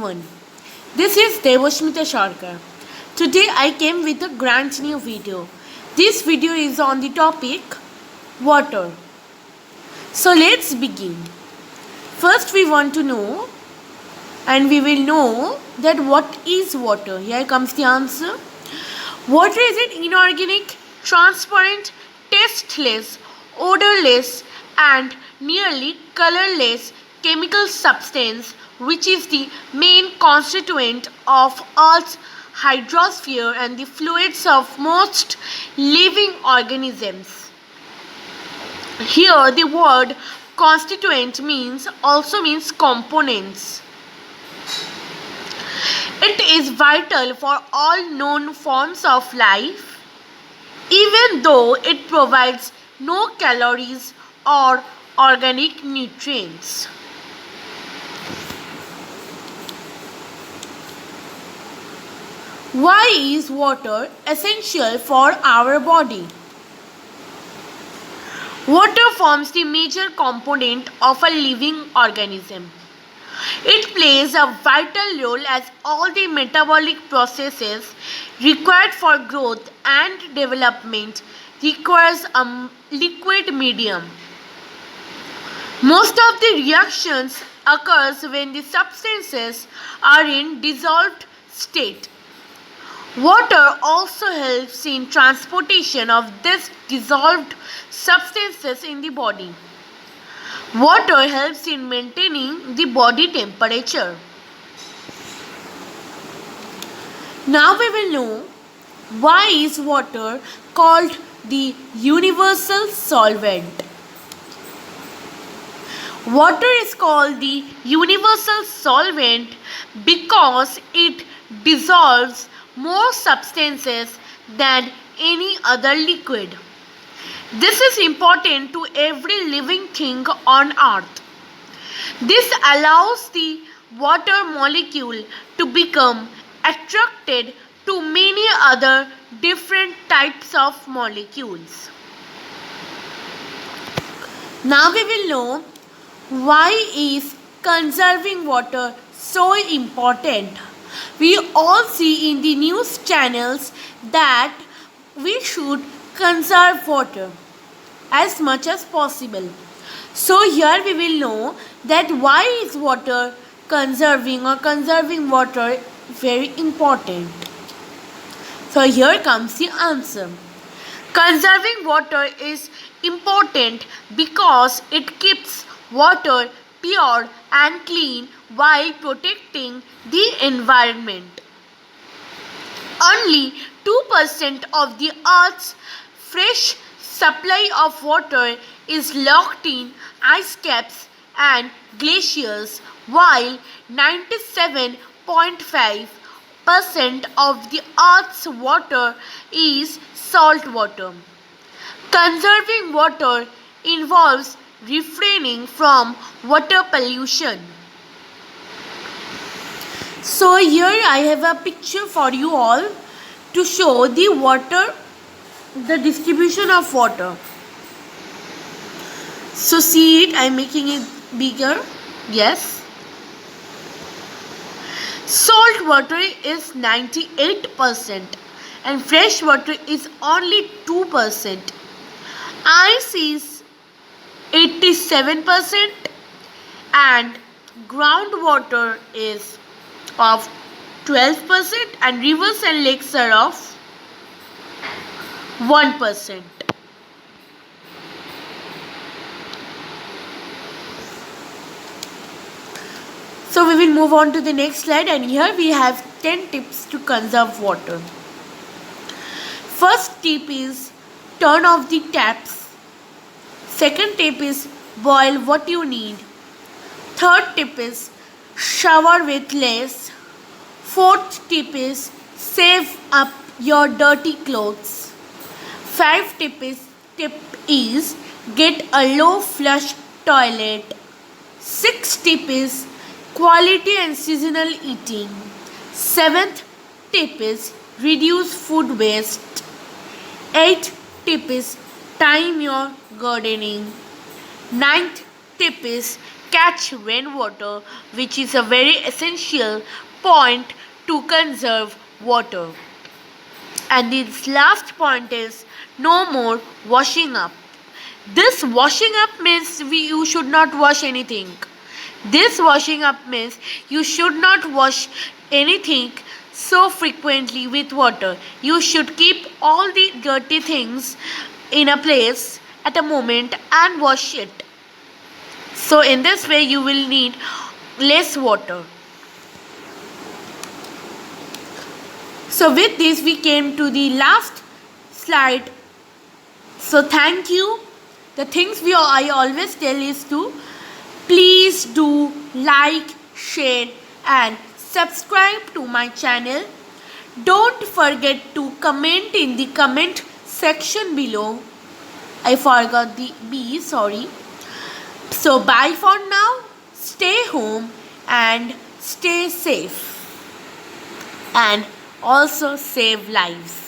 everyone. This is Devashmita Sharkar. Today I came with a grand new video. This video is on the topic water. So let's begin. First we want to know and we will know that what is water. Here comes the answer. Water is an inorganic, transparent, tasteless, odorless and nearly colorless chemical substance which is the main constituent of Earth's hydrosphere and the fluids of most living organisms. Here the word constituent also means components. It is vital for all known forms of life, even though it provides no calories or organic nutrients. Why is water essential for our body? Water forms the major component of a living organism. It plays a vital role as all the metabolic processes required for growth and development requires a liquid medium. Most of the reactions occurs when the substances are in dissolved state. Water also helps in transportation of these dissolved substances in the body. Water helps in maintaining the body temperature. Now we will know why is water called the universal solvent. Water is called the universal solvent because it dissolves more substances than any other liquid. This is important to every living thing on earth. This allows the water molecule to become attracted to many other different types of molecules. Now we will know why is conserving water so important. We all see in the news channels that we should conserve water as much as possible. So here we will know that why is water conserving water very important. So here comes the answer. Conserving water is important because it keeps water pure and clean while protecting the environment. Only 2% of the Earth's fresh supply of water is locked in ice caps and glaciers, while 97.5% of the Earth's water is salt water. Conserving water involves refraining from water pollution. So here I have a picture for you all to show the distribution of water. So see it, I am making it bigger. Yes. Salt water is 98% and fresh water is only 2%. Ice is 87% and groundwater is of 12% and rivers and lakes are of 1%. So we will move on to the next slide and here we have 10 tips to conserve water. First tip is turn off the taps. Second tip is boil what you need. Third tip is shower with less. Fourth tip is save up your dirty clothes. Fifth tip is get a low flush toilet. Sixth tip is quality and seasonal eating. Seventh tip is reduce food waste. Eighth tip is time your gardening. Ninth tip is catch rainwater, which is a very essential point to conserve water. And this last point is no more washing up. This washing up means you should not wash anything. This washing up means you should not wash anything so frequently with water. You should keep all the dirty things in a place at a moment and wash it. So in this way you will need less water. So with this we came to the last slide. So thank you. The things I always tell is to please do like, share and subscribe to my channel. Don't forget to comment in the comment section below. I forgot the B, sorry. So bye for now. Stay home and stay safe. And also save lives.